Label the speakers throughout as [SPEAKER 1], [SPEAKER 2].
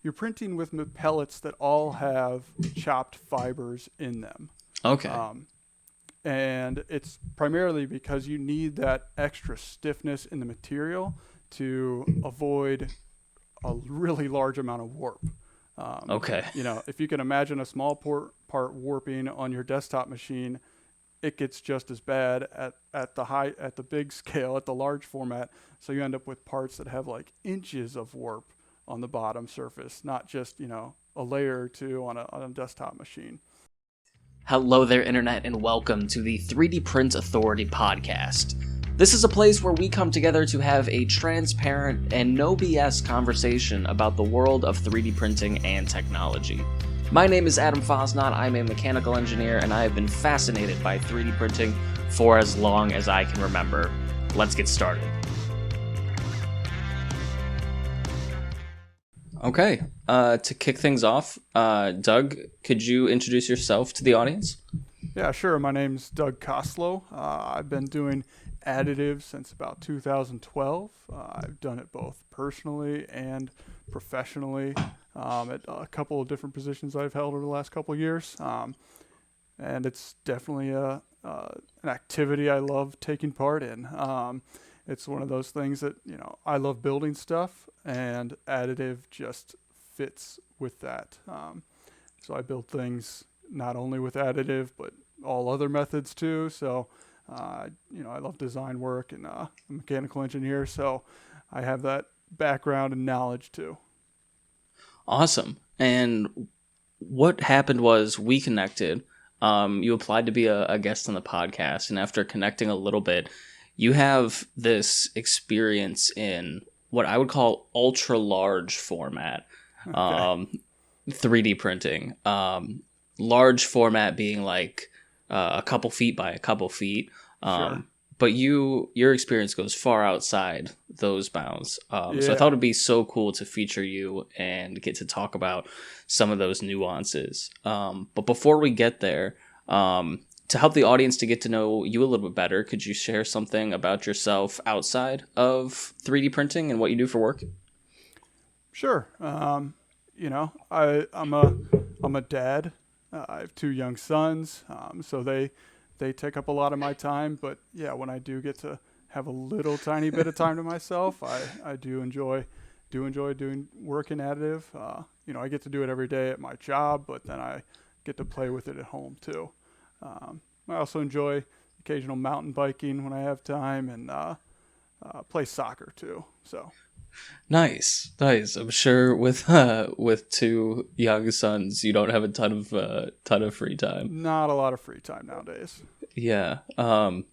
[SPEAKER 1] you're printing with pellets that all have chopped fibers in them.
[SPEAKER 2] Okay.
[SPEAKER 1] Um, and it's primarily because you need that extra stiffness in the material to avoid a really large amount of warp. Um,
[SPEAKER 2] Okay.
[SPEAKER 1] if you can imagine a small part warping on your desktop machine, it gets just as bad at the big scale, at the large format. So you end up with parts that have like inches of warp on the bottom surface, not just a layer or two on a desktop machine.
[SPEAKER 2] Hello there, Internet, and welcome to the 3D Print Authority podcast. This is a place where we come together to have a transparent and no BS conversation about the world of 3D printing and technology. My name is Adam Fosnot. I'm a mechanical engineer, and I have been fascinated by 3D printing for as long as I can remember. Let's get started. Okay, to kick things off, Doug, could you introduce yourself to the audience?
[SPEAKER 1] Yeah, sure. My name's Doug Costlow. I've been doing additive since about 2012. I've done it both personally and professionally at a couple of different positions I've held over the last couple of years. And it's definitely an activity I love taking part in. It's one of those things that, I love building stuff, and additive just fits with that. So I build things not only with additive, but all other methods too. So, I love design work, and I'm a mechanical engineer, so I have that background and knowledge too.
[SPEAKER 2] Awesome. And what happened was we connected. You applied to be a guest on the podcast, and after connecting a little bit, you have this experience in what I would call ultra large format,
[SPEAKER 1] Okay.
[SPEAKER 2] 3D printing. Large format being like a couple feet by a couple feet.
[SPEAKER 1] Sure.
[SPEAKER 2] But your experience goes far outside those bounds. So I thought
[SPEAKER 1] Yeah.
[SPEAKER 2] it'd be so cool to feature you and get to talk about some of those nuances. But before we get there, to help the audience to get to know you a little bit better, could you share something about yourself outside of 3D printing and what you do for work?
[SPEAKER 1] Sure. I'm a dad. I have two young sons, so they take up a lot of my time. But yeah, when I do get to have a little tiny bit of time to myself, I do enjoy doing work in additive. I get to do it every day at my job, but then I get to play with it at home too. I also enjoy occasional mountain biking when I have time, and play soccer too. So
[SPEAKER 2] Nice, nice. I'm sure with two young sons, you don't have a ton of free time.
[SPEAKER 1] not a lot of free time nowadays.
[SPEAKER 2] Yeah. So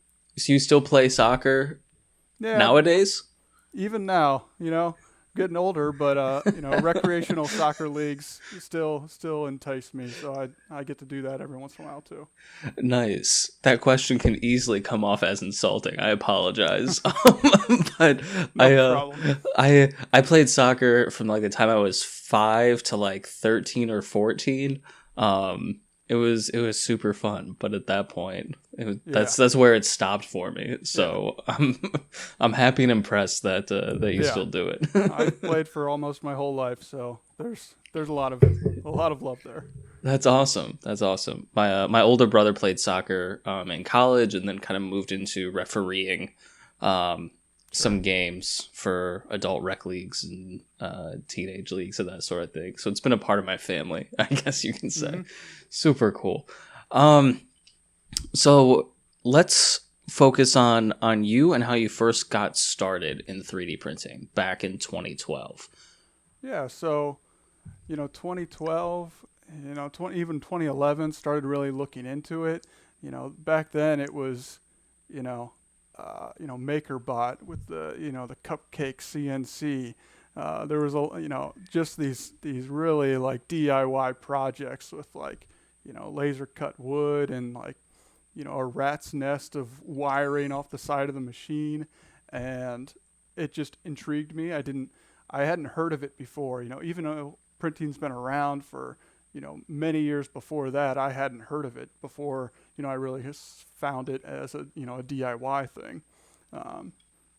[SPEAKER 2] you still play soccer
[SPEAKER 1] Yeah,
[SPEAKER 2] nowadays?
[SPEAKER 1] even now, getting older, but recreational soccer leagues still entice me. So I get to do that every once in a while too.
[SPEAKER 2] Nice. That question can easily come off as insulting. I apologize. But
[SPEAKER 1] No problem.
[SPEAKER 2] I played soccer from like the time I was 5 to like 13 or 14. It was super fun, but at that point,
[SPEAKER 1] Yeah,
[SPEAKER 2] that's where it stopped for me. So I'm happy and impressed that you
[SPEAKER 1] yeah.
[SPEAKER 2] still do it.
[SPEAKER 1] I've played for almost my whole life, so there's a lot of love there.
[SPEAKER 2] That's awesome. That's awesome. My older brother played soccer in college, and then kind of moved into refereeing some
[SPEAKER 1] Sure.
[SPEAKER 2] games for adult rec leagues and teenage leagues and that sort of thing. So it's been a part of my family, I guess you can say.
[SPEAKER 1] Hmm.
[SPEAKER 2] Super cool. Um, so let's focus on you and how you first got started in 3D printing back in 2012.
[SPEAKER 1] Yeah. So 2012, even 2011 started really looking into it. Back then it was, MakerBot with the cupcake CNC. There was just these really like DIY projects with like, laser cut wood and like, a rat's nest of wiring off the side of the machine, and it just intrigued me. I hadn't heard of it before. Even though printing's been around for many years before that, I hadn't heard of it before. I really just found it as a DIY thing. Um,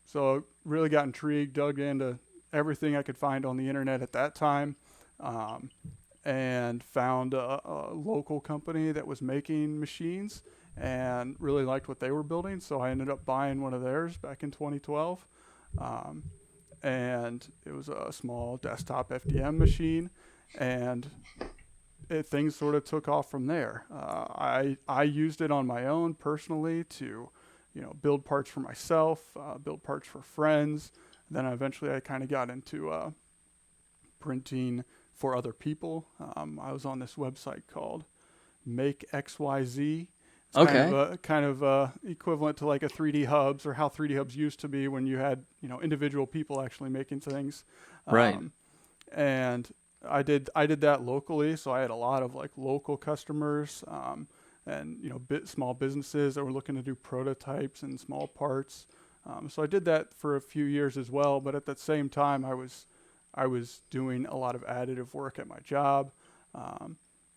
[SPEAKER 1] so really got intrigued, dug into everything I could find on the internet at that time. and found a local company that was making machines and really liked what they were building. So I ended up buying one of theirs back in 2012. Um, and it was a small desktop FDM machine, and things sort of took off from there. I used it on my own personally to, build parts for myself, build parts for friends. Then eventually I kind of got into printing for other people. I was on this website called Make XYZ. It's
[SPEAKER 2] Okay.
[SPEAKER 1] kind of equivalent to like a 3D Hubs, or how 3D Hubs used to be when you had individual people actually making things.
[SPEAKER 2] Right.
[SPEAKER 1] And I did that locally, so I had a lot of like local customers, and small businesses that were looking to do prototypes and small parts. So I did that for a few years as well. But at the same time, I was doing a lot of additive work at my job.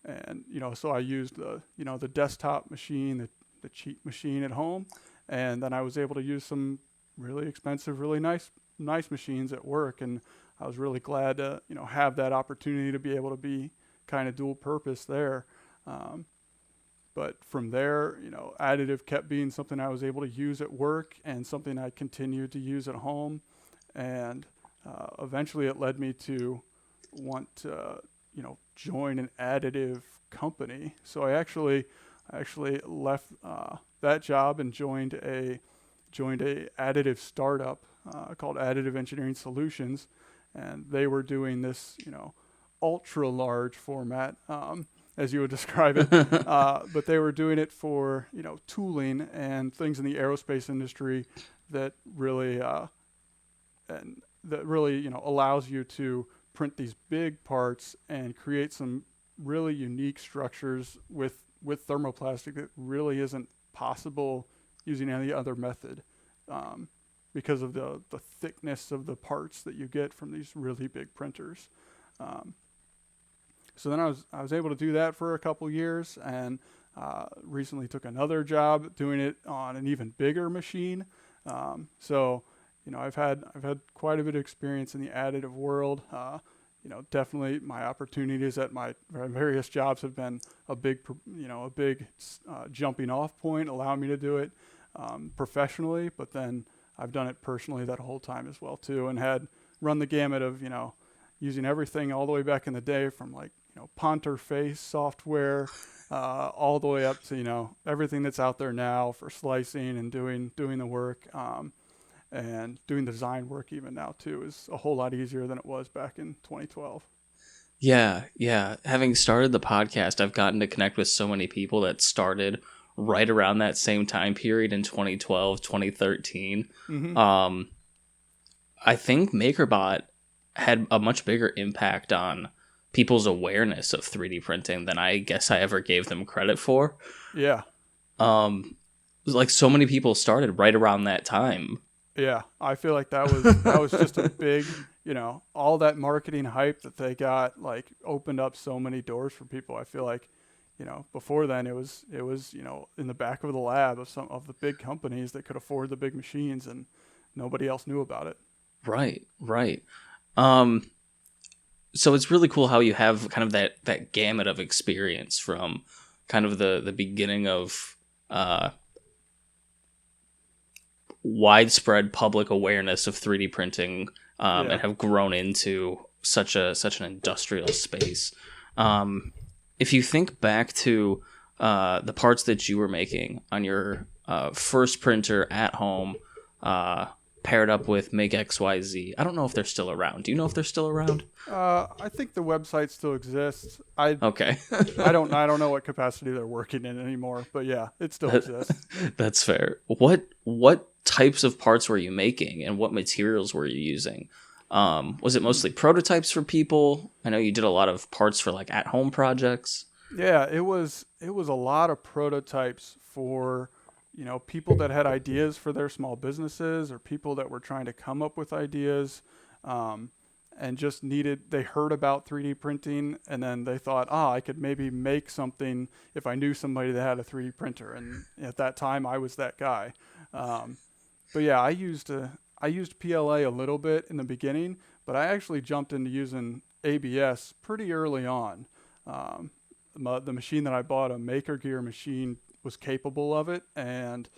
[SPEAKER 1] And so I used the desktop machine, the cheap machine at home, and then I was able to use some really expensive, really nice machines at work. And I was really glad to have that opportunity to be able to be kind of dual purpose there. But from there, additive kept being something I was able to use at work and something I continued to use at home. And eventually it led me to want to join an additive company. So I actually left that job and joined a additive startup called Additive Engineering Solutions, and they were doing this ultra large format, as you would describe it, but they were doing it for tooling and things in the aerospace industry that really allows you to print these big parts and create some really unique structures with thermoplastic that really isn't possible using any other method, because of the thickness of the parts that you get from these really big printers. So then I was able to do that for a couple years, and recently took another job doing it on an even bigger machine. So I've had quite a bit of experience in the additive world. Definitely my opportunities at my various jobs have been a big jumping off point, allowing me to do it professionally. But then I've done it personally that whole time as well too, and had run the gamut of using everything all the way back in the day from like Ponter face software, all the way up to everything that's out there now for slicing and doing the work. And doing design work even now too is a whole lot easier than it was back in 2012.
[SPEAKER 2] Yeah, yeah. Having started the podcast, I've gotten to connect with so many people that started right around that same time period in 2012, 2013.
[SPEAKER 1] Mm-hmm.
[SPEAKER 2] I think MakerBot had a much bigger impact on people's awareness of 3D printing than I guess I ever gave them credit for.
[SPEAKER 1] Yeah.
[SPEAKER 2] Like so many people started right around that time.
[SPEAKER 1] Yeah, I feel like that was just a big, all that marketing hype that they got like opened up so many doors for people. I feel like, before then it was in the back of the lab of some of the big companies that could afford the big machines, and nobody else knew about it.
[SPEAKER 2] Right. So it's really cool how you have kind of that gamut of experience from kind of the beginning of widespread public awareness of 3D printing, and have grown into such an industrial space. If you think back to the parts that you were making on your first printer at home, paired up with Make XYZ, I don't know if they're still around. Do you know if they're still around?
[SPEAKER 1] I think the website still exists.
[SPEAKER 2] Okay.
[SPEAKER 1] I don't know what capacity they're working in anymore, but yeah, it still exists.
[SPEAKER 2] That's fair. What types of parts were you making, and what materials were you using? Was it mostly prototypes for people? I know you did a lot of parts for like at-home projects.
[SPEAKER 1] Yeah, it was a lot of prototypes for people that had ideas for their small businesses, or people that were trying to come up with ideas, and just they heard about 3D printing, and then they thought, I could maybe make something if I knew somebody that had a 3D printer. And at that time I was that guy. But yeah, I used PLA a little bit in the beginning, but I actually jumped into using ABS pretty early on. The machine that I bought, a Maker Gear machine, was capable of it, and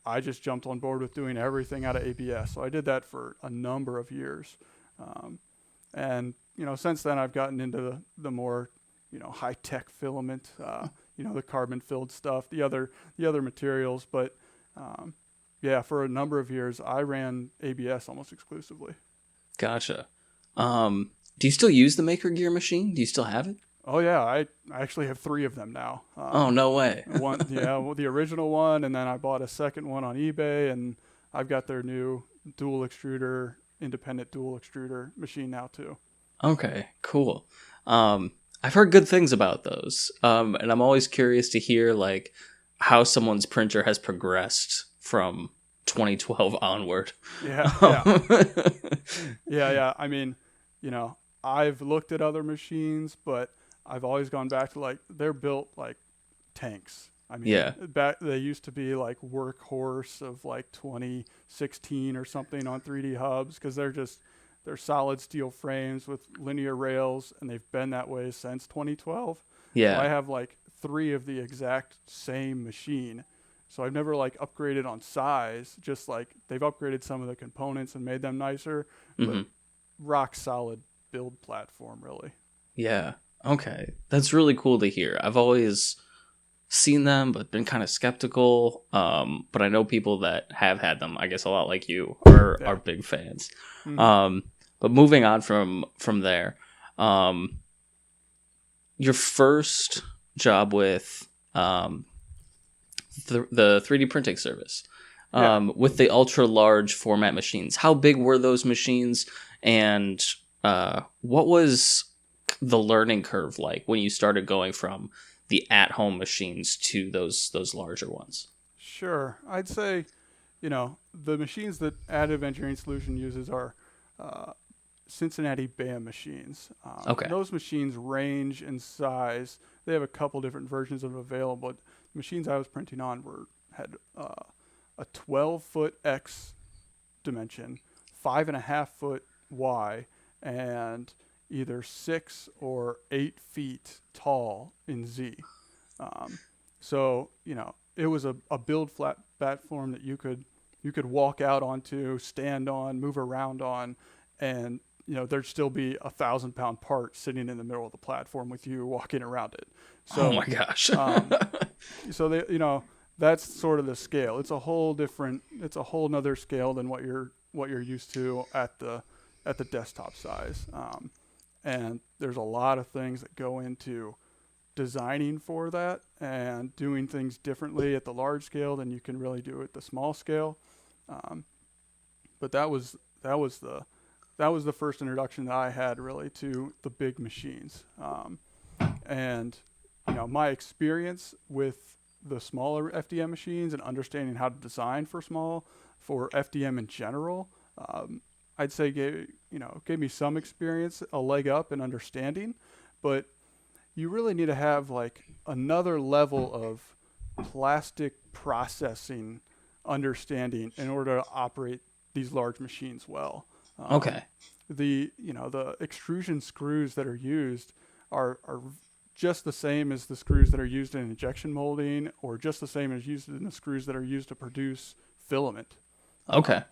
[SPEAKER 1] I just jumped on board with doing everything out of ABS. So I did that for a number of years. And, since then I've gotten into the more, high-tech filament, the carbon-filled stuff, the other materials. But, for a number of years, I ran ABS almost exclusively.
[SPEAKER 2] Gotcha. Do you still use the Maker Gear machine? Do you still have it?
[SPEAKER 1] Oh yeah, I actually have 3 of them now.
[SPEAKER 2] Oh, no way.
[SPEAKER 1] The original one, and then I bought a second one on eBay, and I've got their new independent dual extruder machine now too.
[SPEAKER 2] Okay, cool. I've heard good things about those, and I'm always curious to hear like how someone's printer has progressed from 2012 onward.
[SPEAKER 1] Yeah. Yeah. I mean, I've looked at other machines, but I've always gone back to like they're built like tanks. I mean, they used to be like workhorse of like 2016 or something on 3D hubs, because they're solid steel frames with linear rails, and they've been that way since 2012.
[SPEAKER 2] Yeah.
[SPEAKER 1] So I have like 3 of the exact same machine. So I've never like upgraded on size, just like they've upgraded some of the components and made them nicer, but rock solid build platform, really.
[SPEAKER 2] Yeah. Okay. That's really cool to hear. I've always seen them, but been kind of skeptical. But I know people that have had them, I guess a lot like you, are big fans. But moving on from there, your first job with the 3D printing service, with the ultra large format machines, how big were those machines, and what was the learning curve like when you started going from the at-home machines to those larger ones?
[SPEAKER 1] Sure. I'd say, the machines that Additive Engineering Solution uses are Cincinnati BAM machines.
[SPEAKER 2] Okay.
[SPEAKER 1] Those machines range in size. They have a couple different versions of them available. But the machines I was printing on had a 12-foot X dimension, 5.5-foot Y, and either 6 or 8 feet tall in Z. So it was a build flat platform that you could walk out onto, stand on, move around on, and there'd still be a 1,000-pound part sitting in the middle of the platform with you walking around it. So,
[SPEAKER 2] oh my gosh.
[SPEAKER 1] So they, that's sort of the scale. It's a whole nother scale than what you're used to at the desktop size. And there's a lot of things that go into designing for that and doing things differently at the large scale than you can really do at the small scale. But that was the first introduction that I had really to the big machines. And my experience with the smaller FDM machines and understanding how to design for FDM in general, I'd say gave me some experience, a leg up in understanding, but you really need to have like another level of plastic processing understanding in order to operate these large machines well.
[SPEAKER 2] Okay.
[SPEAKER 1] The extrusion screws that are used are just the same as the screws that are used in injection molding, or just the same as used in the screws that are used to produce filament.
[SPEAKER 2] Okay.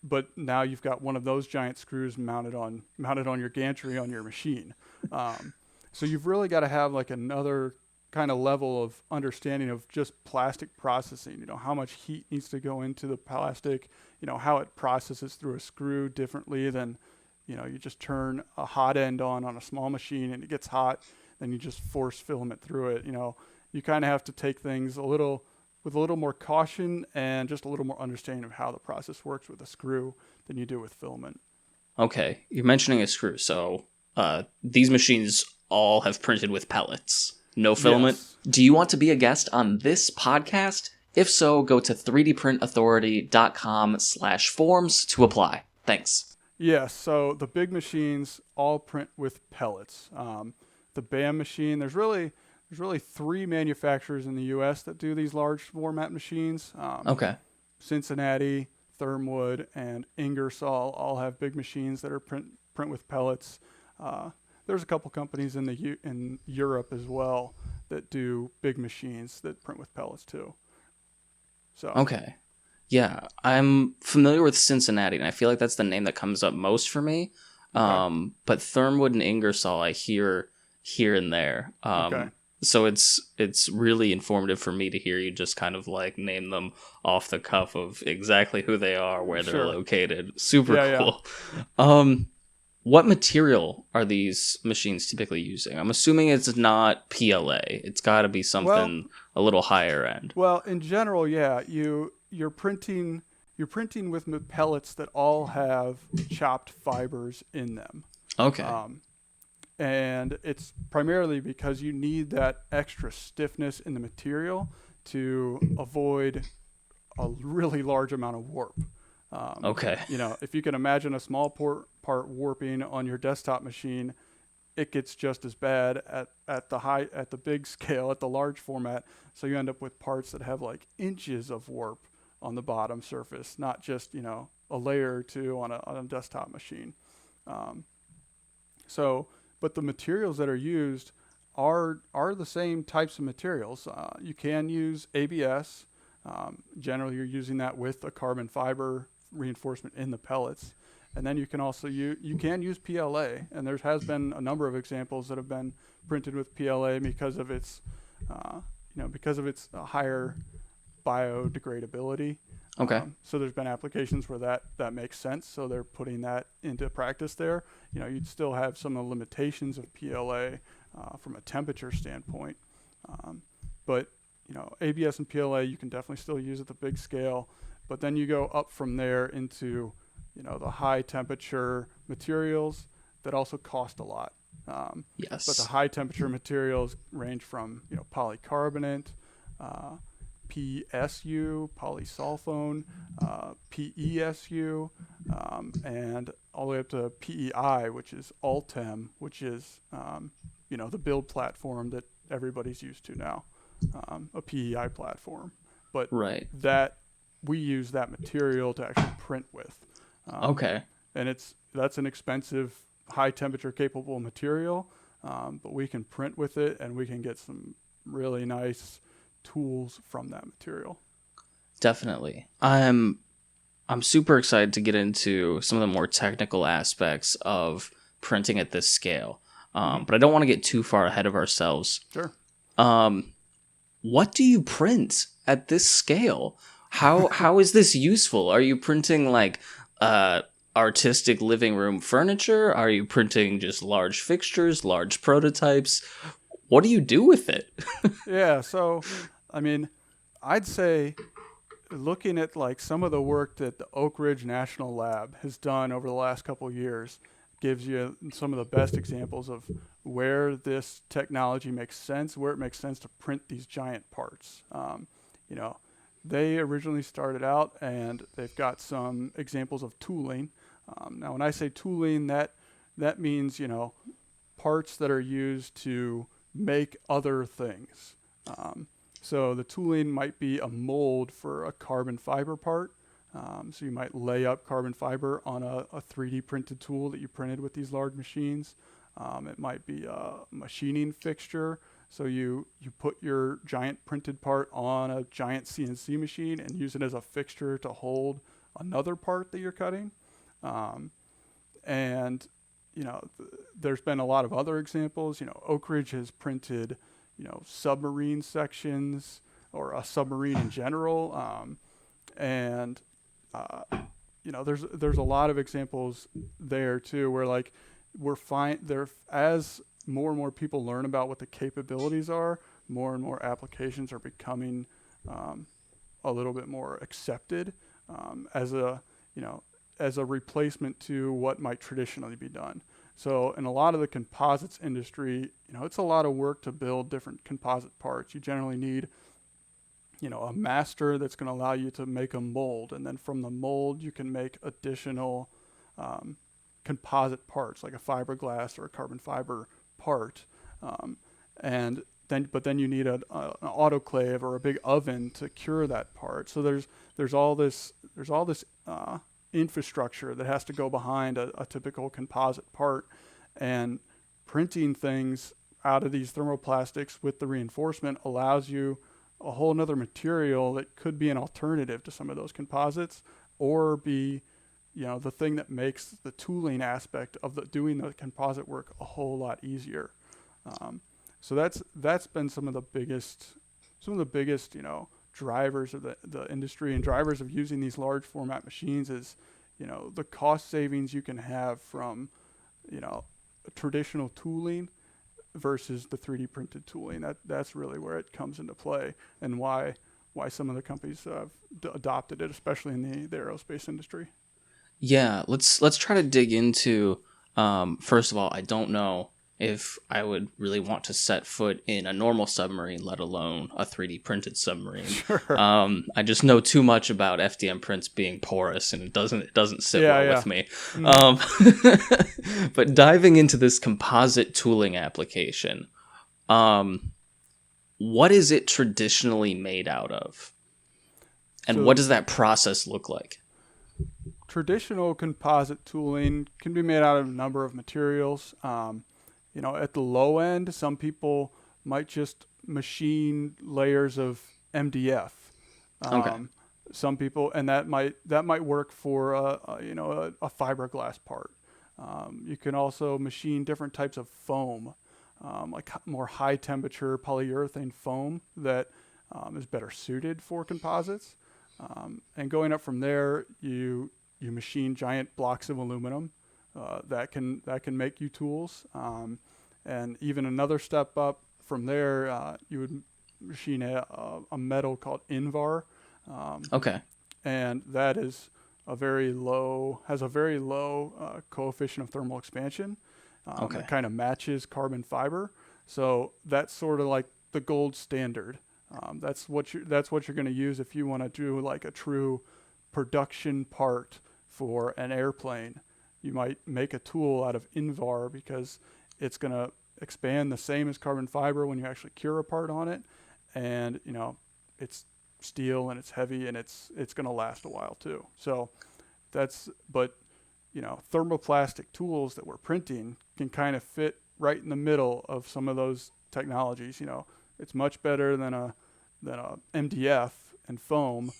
[SPEAKER 1] But now you've got one of those giant screws mounted on your gantry on your machine. So you've really got to have like another kind of level of understanding of just plastic processing. How much heat needs to go into the plastic. How it processes through a screw differently than, you just turn a hot end on a small machine and it gets hot, then you just force filament through it. You kind of have to take things with a little more caution and just a little more understanding of how the process works with a screw than you do with filament.
[SPEAKER 2] Okay, you're mentioning a screw. So these machines all have printed with pellets, no filament.
[SPEAKER 1] Yes.
[SPEAKER 2] Do you want to be a guest on this podcast? If so, go to 3dprintauthority.com/forms to apply. Thanks.
[SPEAKER 1] Yes, so the big machines all print with pellets. The BAM machine, there's really 3 manufacturers in the U.S. that do these large format machines.
[SPEAKER 2] Okay.
[SPEAKER 1] Cincinnati, Thermwood, and Ingersoll all have big machines that are print with pellets. There's a couple companies in Europe as well that do big machines that print with pellets too. So
[SPEAKER 2] Okay. Yeah, I'm familiar with Cincinnati, and I feel like that's the name that comes up most for me.
[SPEAKER 1] okay,
[SPEAKER 2] But Thermwood and Ingersoll, I hear here and there.
[SPEAKER 1] okay,
[SPEAKER 2] So it's really informative for me to hear you just kind of like name them off the cuff of exactly who they are, where they're
[SPEAKER 1] sure,
[SPEAKER 2] located. Super
[SPEAKER 1] yeah, yeah.
[SPEAKER 2] cool. Um, what material are these machines typically using? I'm assuming it's not PLA. It's got to be
[SPEAKER 1] Well,
[SPEAKER 2] something a little higher end.
[SPEAKER 1] well, in general, yeah, you're printing with pellets that all have chopped fibers in them.
[SPEAKER 2] Okay.
[SPEAKER 1] Um, and it's primarily because you need that extra stiffness in the material to avoid a really large amount of warp.
[SPEAKER 2] Okay.
[SPEAKER 1] If you can imagine a small part warping on your desktop machine, it gets just as bad at the big scale, at the large format. So you end up with parts that have like inches of warp on the bottom surface, not just a layer or two on a desktop machine. Um, so, but the materials that are used are the same types of materials. You can use ABS. Generally, you're using that with a carbon fiber reinforcement in the pellets, and then you can also you can use PLA. And there has been a number of examples that have been printed with PLA because of its higher biodegradability.
[SPEAKER 2] Okay.
[SPEAKER 1] So there's been applications where that makes sense. So they're putting that into practice there. You'd still have some of the limitations of PLA from a temperature standpoint. But ABS and PLA, you can definitely still use at the big scale. But then you go up from there into, the high temperature materials that also cost a lot.
[SPEAKER 2] Yes.
[SPEAKER 1] But the high temperature materials range from, polycarbonate, PSU, polysulfone, PESU, and all the way up to PEI, which is Ultem, which is, the build platform that everybody's used to now, a PEI platform. But
[SPEAKER 2] Right.
[SPEAKER 1] that we use that material to actually print with.
[SPEAKER 2] Okay.
[SPEAKER 1] And that's an expensive, high temperature capable material, but we can print with it and we can get some really nice tools from that material.
[SPEAKER 2] Definitely. I'm super excited to get into some of the more technical aspects of printing at this scale. But I don't want to get too far ahead of ourselves.
[SPEAKER 1] Sure.
[SPEAKER 2] What do you print at this scale? How is this useful? Are you printing like artistic living room furniture? Are you printing just large fixtures, large prototypes? What do you do with it?
[SPEAKER 1] Yeah. So, I'd say looking at like some of the work that the Oak Ridge National Lab has done over the last couple of years gives you some of the best examples of where this technology makes sense, where it makes sense to print these giant parts. They originally started out and they've got some examples of tooling. Now, when I say tooling, that means, parts that are used to make other things. So the tooling might be a mold for a carbon fiber part. So you might lay up carbon fiber on a 3D printed tool that you printed with these large machines. It might be a machining fixture. So you put your giant printed part on a giant CNC machine and use it as a fixture to hold another part that you're cutting. There's been a lot of other examples. Oak Ridge has printed, submarine sections or a submarine in general. There's a lot of examples there too, where like as more and more people learn about what the capabilities are, more and more applications are becoming a little bit more accepted as a replacement to what might traditionally be done. So in a lot of the composites industry, it's a lot of work to build different composite parts. You generally need, a master that's going to allow you to make a mold. And then from the mold, you can make additional composite parts like a fiberglass or a carbon fiber part. But then you need an autoclave or a big oven to cure that part. So there's all this infrastructure that has to go behind a typical composite part. And printing things out of these thermoplastics with the reinforcement allows you a whole nother material that could be an alternative to some of those composites, or be, the thing that makes the tooling aspect of doing the composite work a whole lot easier. So that's been some of the biggest drivers of the industry and drivers of using these large format machines is, the cost savings you can have from, traditional tooling versus the 3D printed tooling. That's really where it comes into play, and why some of the companies have adopted it, especially in the aerospace industry.
[SPEAKER 2] Yeah, let's try to dig into. First of all, I don't know if I would really want to set foot in a normal submarine, let alone a 3D printed submarine.
[SPEAKER 1] Sure.
[SPEAKER 2] I just know too much about FDM prints being porous, and it doesn't sit well with me. But diving into this composite tooling application, what is it traditionally made out of, and what does that process look like?
[SPEAKER 1] Traditional composite tooling can be made out of a number of materials. At the low end, some people might just machine layers of MDF.
[SPEAKER 2] Okay.
[SPEAKER 1] Some people, and that might work for a fiberglass part. You can also machine different types of foam, like more high temperature polyurethane foam that is better suited for composites. And going up from there, you machine giant blocks of aluminum that can make you tools. And even another step up from there, you would machine a metal called Invar.
[SPEAKER 2] Okay.
[SPEAKER 1] And that is has a very low coefficient of thermal expansion.
[SPEAKER 2] Okay.
[SPEAKER 1] It kind of matches carbon fiber. So that's sort of like the gold standard. That's what you're going to use if you want to do like a true production part for an airplane. You might make a tool out of Invar because it's going to expand the same as carbon fiber when you actually cure a part on it, and it's steel and it's heavy and it's going to last a while too. So thermoplastic tools that we're printing can kind of fit right in the middle of some of those technologies. It's much better than a MDF and foam.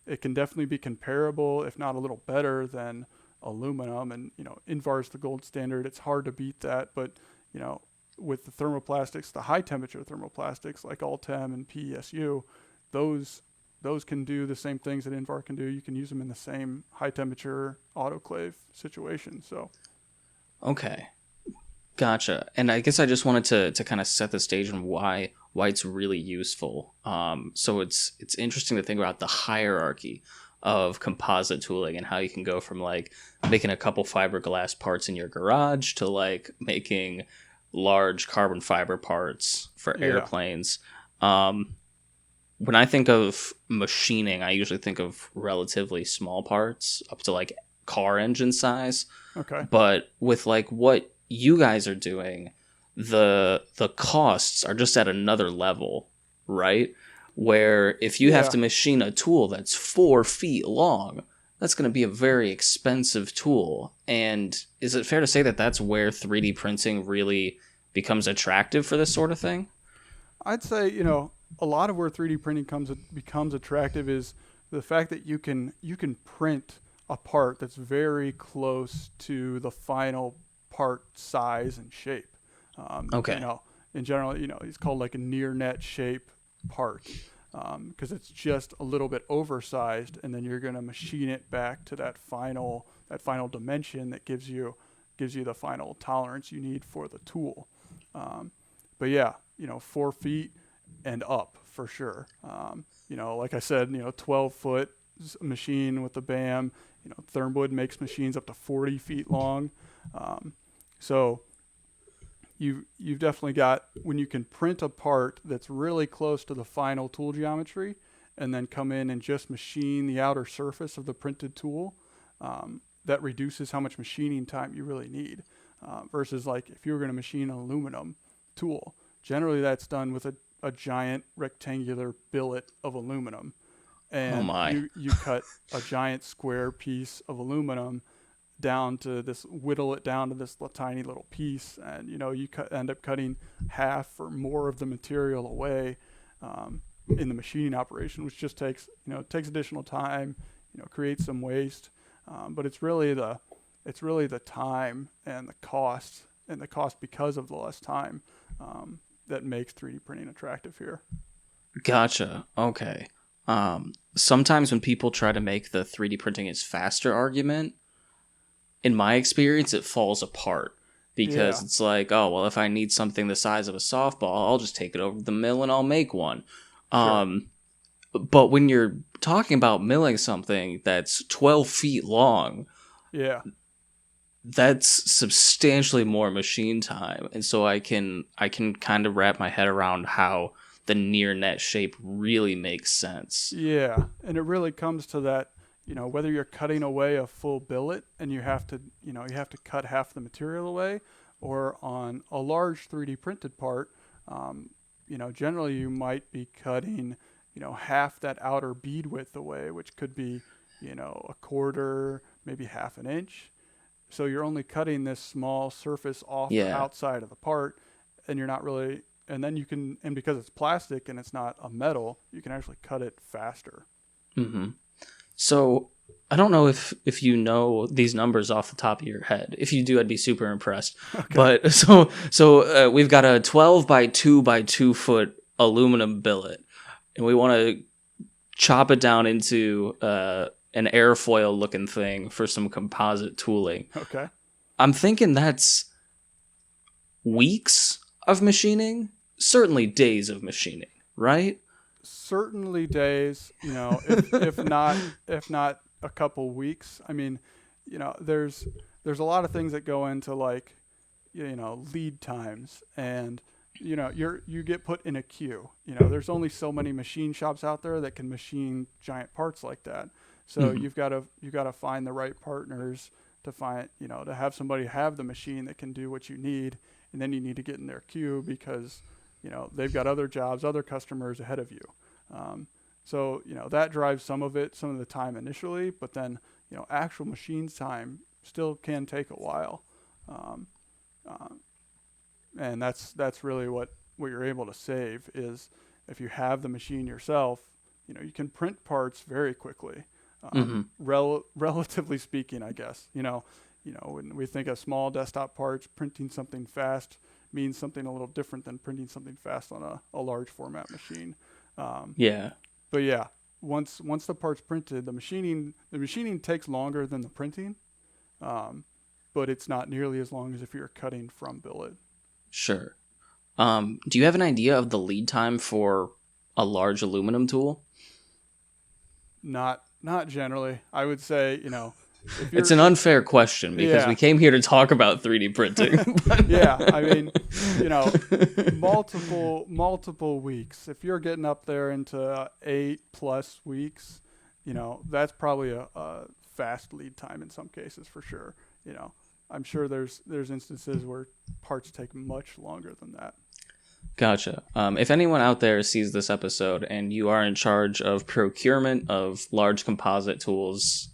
[SPEAKER 1] It can definitely be comparable, if not a little better than aluminum. And Invar is the gold standard. It's hard to beat that, but with the thermoplastics, the high temperature thermoplastics like Ultem and PESU, those can do the same things that Invar can do. You can use them in the same high temperature autoclave situation. So,
[SPEAKER 2] okay, gotcha. And I guess I just wanted to kind of set the stage on why it's really useful. So it's interesting to think about the hierarchy of composite tooling and how you can go from like making a couple fiberglass parts in your garage to like making large carbon fiber parts for airplanes. When I think of machining, I usually think of relatively small parts up to like car engine size.
[SPEAKER 1] Okay.
[SPEAKER 2] But with like what you guys are doing, the costs are just at another level, right? Where if you have to machine a tool that's 4 feet long, that's going to be a very expensive tool. And is it fair to say that that's where 3D printing really becomes attractive for this sort of thing?
[SPEAKER 1] I'd say, a lot of where 3D printing becomes attractive is the fact that you can print a part that's very close to the final part size and shape.
[SPEAKER 2] Okay.
[SPEAKER 1] In general, it's called like a near net shape part because it's just a little bit oversized, and then you're going to machine it back to that final dimension that gives you the final tolerance you need for the tool. But yeah, 4 feet and up for sure. Like I said, 12-foot machine with the BAM. Thermwood makes machines up to 40 feet long. So you've definitely got, when you can print a part that's really close to the final tool geometry and then come in and just machine the outer surface of the printed tool, that reduces how much machining time you really need. Versus like if you were going to machine an aluminum tool, generally that's done with a giant rectangular billet of aluminum. And you cut a giant square piece of aluminum whittle it down to this tiny little piece, and you end up cutting half or more of the material away in the machining operation, which just takes additional time, creates some waste, but it's really the time and the cost because of the less time that makes 3D printing attractive here.
[SPEAKER 2] Gotcha. Okay. Sometimes when people try to make the 3D printing is faster argument, in my experience, it falls apart because it's like, oh, well, if I need something the size of a softball, I'll just take it over to the mill and I'll make one. Sure. But when you're talking about milling something that's 12 feet long, that's substantially more machine time. And so I can kind of wrap my head around how the near net shape really makes sense.
[SPEAKER 1] Yeah, and it really comes to that, whether you're cutting away a full billet and you have to cut half the material away, or on a large 3D printed part, generally you might be cutting, half that outer bead width away, which could be, a quarter, maybe half an inch. So you're only cutting this small surface off the outside of the part, and you're not really, and then and because it's plastic and it's not a metal, you can actually cut it faster.
[SPEAKER 2] Mm-hmm. So I don't know if you know these numbers off the top of your head. If you do, I'd be super impressed. Okay. But so we've got a 12 by 2 by 2 foot aluminum billet, and we want to chop it down into an airfoil looking thing for some composite tooling.
[SPEAKER 1] Okay.
[SPEAKER 2] I'm thinking that's weeks of machining, certainly days of machining, right?
[SPEAKER 1] Certainly days, if not a couple weeks. I mean, there's a lot of things that go into like, lead times, and you get put in a queue. There's only so many machine shops out there that can machine giant parts like that. So you've got to find the right partners to to have somebody have the machine that can do what you need, and then you need to get in their queue because they've got other jobs, other customers ahead of you. So that drives some of the time initially, but then actual machine time still can take a while, and that's really what you're able to save is if you have the machine yourself. You can print parts very quickly. Relatively speaking, I guess. When we think of small desktop parts, printing something fast means something a little different than printing something fast on a large format machine. But yeah, once the part's printed, the machining takes longer than the printing, but it's not nearly as long as if you're cutting from billet.
[SPEAKER 2] Sure. Do you have an idea of the lead time for a large aluminum tool?
[SPEAKER 1] Not generally. I would say,
[SPEAKER 2] it's an unfair question because we came here to talk about 3D printing.
[SPEAKER 1] Yeah, I mean, multiple weeks. If you're getting up there into 8+ weeks, that's probably a fast lead time in some cases for sure. I'm sure there's instances where parts take much longer than that.
[SPEAKER 2] Gotcha. If anyone out there sees this episode and you are in charge of procurement of large composite tools,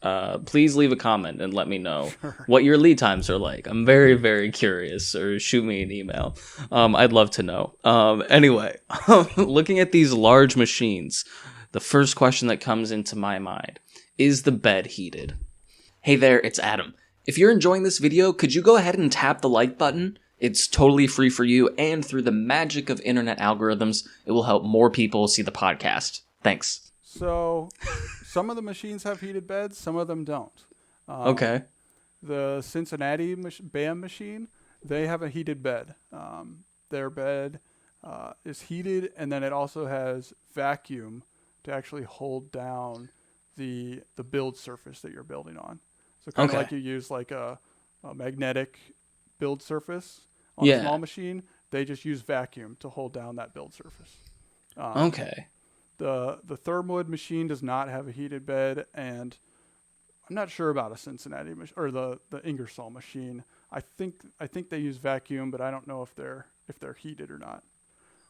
[SPEAKER 2] please leave a comment and let me know what your lead times are like. I'm very, very curious, or shoot me an email. I'd love to know. Anyway, looking at these large machines, the first question that comes into my mind is the bed heated? Hey there, it's Adam. If you're enjoying this video, could you go ahead and tap the like button? It's totally free for you, and through the magic of internet algorithms, it will help more people see the podcast. Thanks.
[SPEAKER 1] So, some of the machines have heated beds, some of them don't.
[SPEAKER 2] Okay.
[SPEAKER 1] The Cincinnati BAM machine, they have a heated bed. Their bed is heated, and then it also has vacuum to actually hold down the build surface that you're building on. So kind of like you use like a magnetic build surface on a small machine, they just use vacuum to hold down that build surface. The Thermoid machine does not have a heated bed, and I'm not sure about a Cincinnati or the Ingersoll machine. I think they use vacuum, but I don't know if they're heated or not.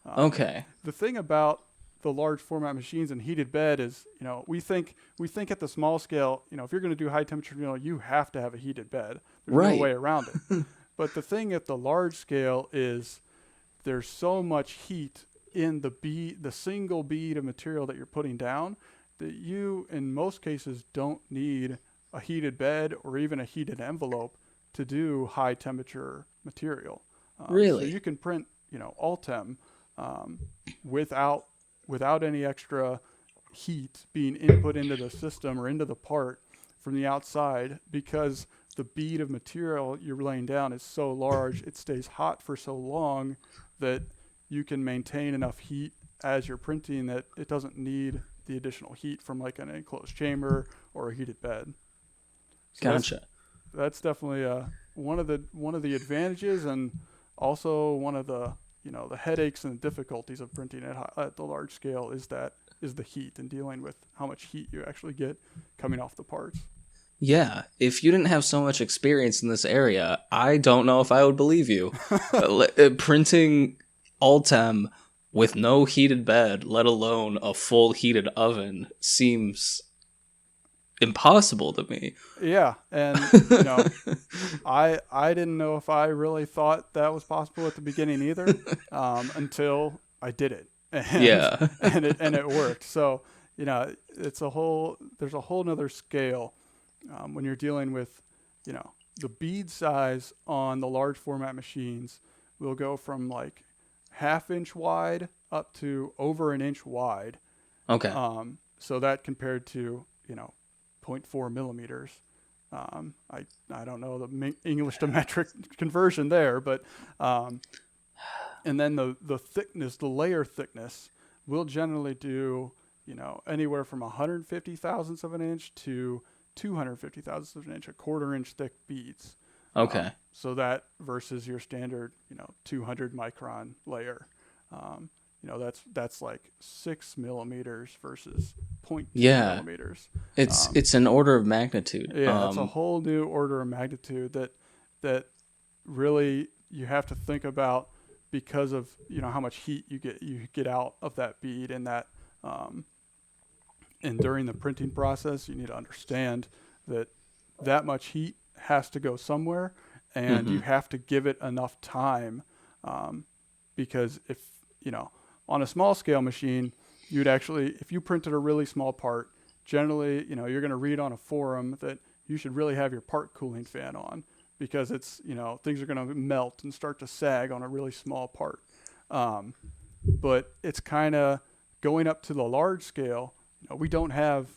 [SPEAKER 1] The thing about the large format machines and heated bed is, we think at the small scale, if you're going to do high temperature mill, you have to have a heated bed. There's no
[SPEAKER 2] Right.
[SPEAKER 1] way around it. But the thing at the large scale is there's so much heat in the single bead of material that you're putting down that you, in most cases, don't need a heated bed or even a heated envelope to do high temperature material. So
[SPEAKER 2] Really?
[SPEAKER 1] you can print, Ultem without any extra heat being input into the system or into the part from the outside, because the bead of material you're laying down is so large, it stays hot for so long that you can maintain enough heat as you're printing that it doesn't need the additional heat from like an enclosed chamber or a heated bed. So
[SPEAKER 2] Gotcha.
[SPEAKER 1] that's definitely one of the advantages, and also one of the the headaches and difficulties of printing at the large scale is the heat and dealing with how much heat you actually get coming off the parts.
[SPEAKER 2] Yeah, if you didn't have so much experience in this area, I don't know if I would believe you. Printing Ultem with no heated bed, let alone a full heated oven, seems impossible to me.
[SPEAKER 1] Yeah, and I didn't know if I really thought that was possible at the beginning either, until I did it, and,
[SPEAKER 2] Yeah.
[SPEAKER 1] and it worked. So there's a whole nother scale when you're dealing with the bead size on the large format machines will go from like half-inch wide up to over an inch wide.
[SPEAKER 2] Okay.
[SPEAKER 1] So that compared to 0.4 millimeters. I don't know the English to metric conversion there, but and then the thickness, the layer thickness, will generally do anywhere from 150 thousandths of an inch to 250 thousandths of an inch, a quarter-inch thick beads.
[SPEAKER 2] Okay.
[SPEAKER 1] So that versus your standard 200 micron layer. That's like 6 millimeters versus 0.2 millimeters.
[SPEAKER 2] It's an order of magnitude.
[SPEAKER 1] Yeah, it's a whole new order of magnitude that really you have to think about, because of how much heat you get out of that bead, and that and during the printing process you need to understand that much heat has to go somewhere, and you have to give it enough time, because if on a small scale machine, you'd actually, if you printed a really small part, generally, you're going to read on a forum that you should really have your part cooling fan on, because it's, things are going to melt and start to sag on a really small part. But it's kind of going up to the large scale. You don't have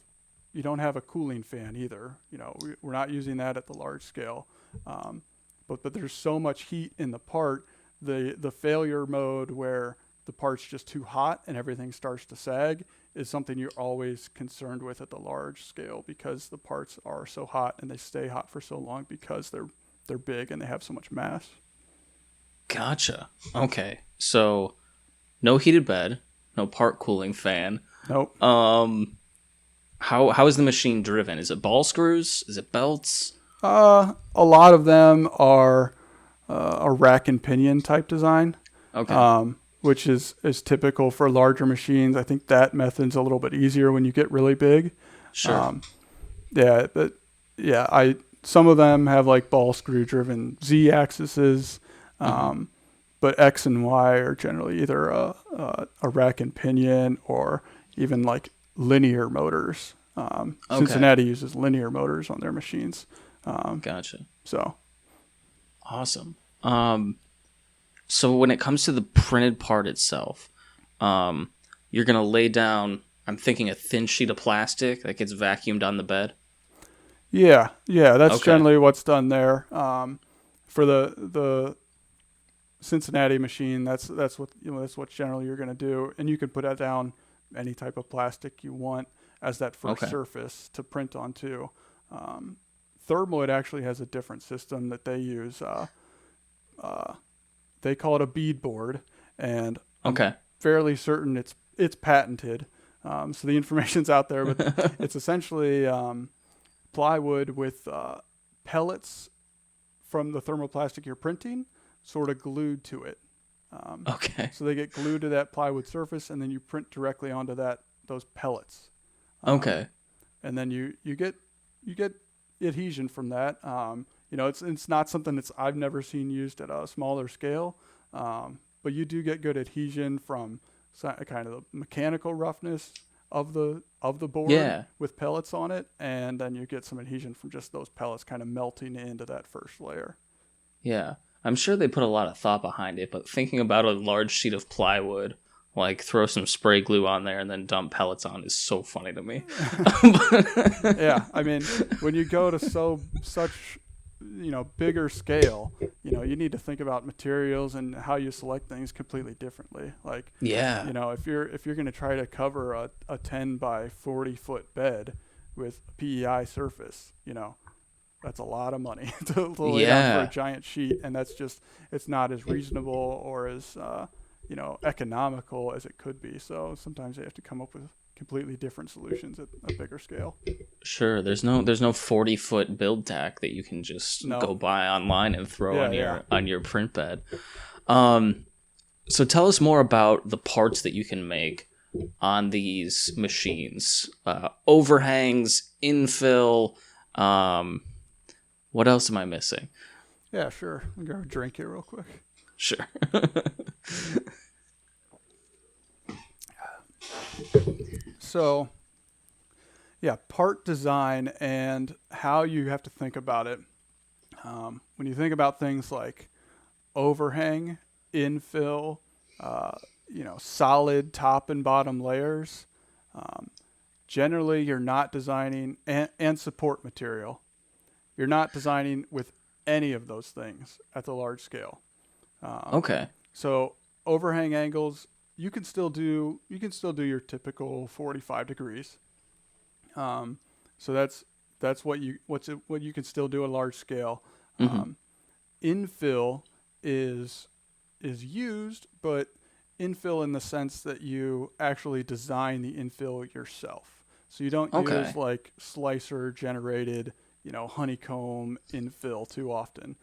[SPEAKER 1] a cooling fan either. We're not using that at the large scale. But there's so much heat in the part, the failure mode where the part's just too hot and everything starts to sag is something you're always concerned with at the large scale, because the parts are so hot and they stay hot for so long because they're big and they have so much mass.
[SPEAKER 2] Gotcha. Okay. So no heated bed, no part cooling fan.
[SPEAKER 1] Nope.
[SPEAKER 2] How is the machine driven? Is it ball screws? Is it belts?
[SPEAKER 1] A lot of them are a rack and pinion type design.
[SPEAKER 2] Okay.
[SPEAKER 1] Which is typical for larger machines. I think that method's a little bit easier when you get really big.
[SPEAKER 2] Sure.
[SPEAKER 1] Some of them have like ball screw driven Z axes, but X and Y are generally either a rack and pinion or even like linear motors. Cincinnati uses linear motors on their machines.
[SPEAKER 2] Gotcha.
[SPEAKER 1] So
[SPEAKER 2] awesome. So when it comes to the printed part itself, you're going to lay down, I'm thinking, a thin sheet of plastic that gets vacuumed on the bed.
[SPEAKER 1] Yeah, that's generally what's done there. For the Cincinnati machine, that's what generally you're going to do, and you can put that down any type of plastic you want as that first surface to print onto. Thermoid actually has a different system that they use. They call it a bead board, and I'm fairly certain it's patented. So the information's out there, but it's essentially plywood with pellets from the thermoplastic you're printing sort of glued to it.
[SPEAKER 2] Okay.
[SPEAKER 1] So they get glued to that plywood surface, and then you print directly onto those pellets.
[SPEAKER 2] Okay.
[SPEAKER 1] And then you get adhesion from that. It's not something I've never seen used at a smaller scale, but you do get good adhesion from kind of the mechanical roughness of the board
[SPEAKER 2] Yeah.
[SPEAKER 1] with pellets on it, and then you get some adhesion from just those pellets kind of melting into that first layer.
[SPEAKER 2] Yeah. I'm sure they put a lot of thought behind it, but thinking about a large sheet of plywood, like throw some spray glue on there and then dump pellets on is so funny to me.
[SPEAKER 1] Yeah, I mean, when you go to such bigger scale, you need to think about materials and how you select things completely differently. Like,
[SPEAKER 2] Yeah.
[SPEAKER 1] if you're going to try to cover a 10 by 40 foot bed with a PEI surface, that's a lot of money to lay down for a giant sheet, and it's not as reasonable or as economical as it could be. So sometimes they have to come up with completely different solutions at a bigger scale.
[SPEAKER 2] Sure, there's no 40-foot build tack that you can just go buy online and throw on your print bed. So tell us more about the parts that you can make on these machines. Overhangs, infill. What else am I missing?
[SPEAKER 1] Yeah, sure. I'll grab a drink here real quick.
[SPEAKER 2] Sure.
[SPEAKER 1] So, yeah, part design and how you have to think about it. When you think about things like overhang, infill, solid top and bottom layers, generally you're not designing and support material. You're not designing with any of those things at the large scale.
[SPEAKER 2] Okay.
[SPEAKER 1] So overhang angles, you can still do your typical 45 degrees. So that's what you can still do at large scale. Infill is used, but infill in the sense that you actually design the infill yourself. So you don't use like slicer generated, honeycomb infill too often,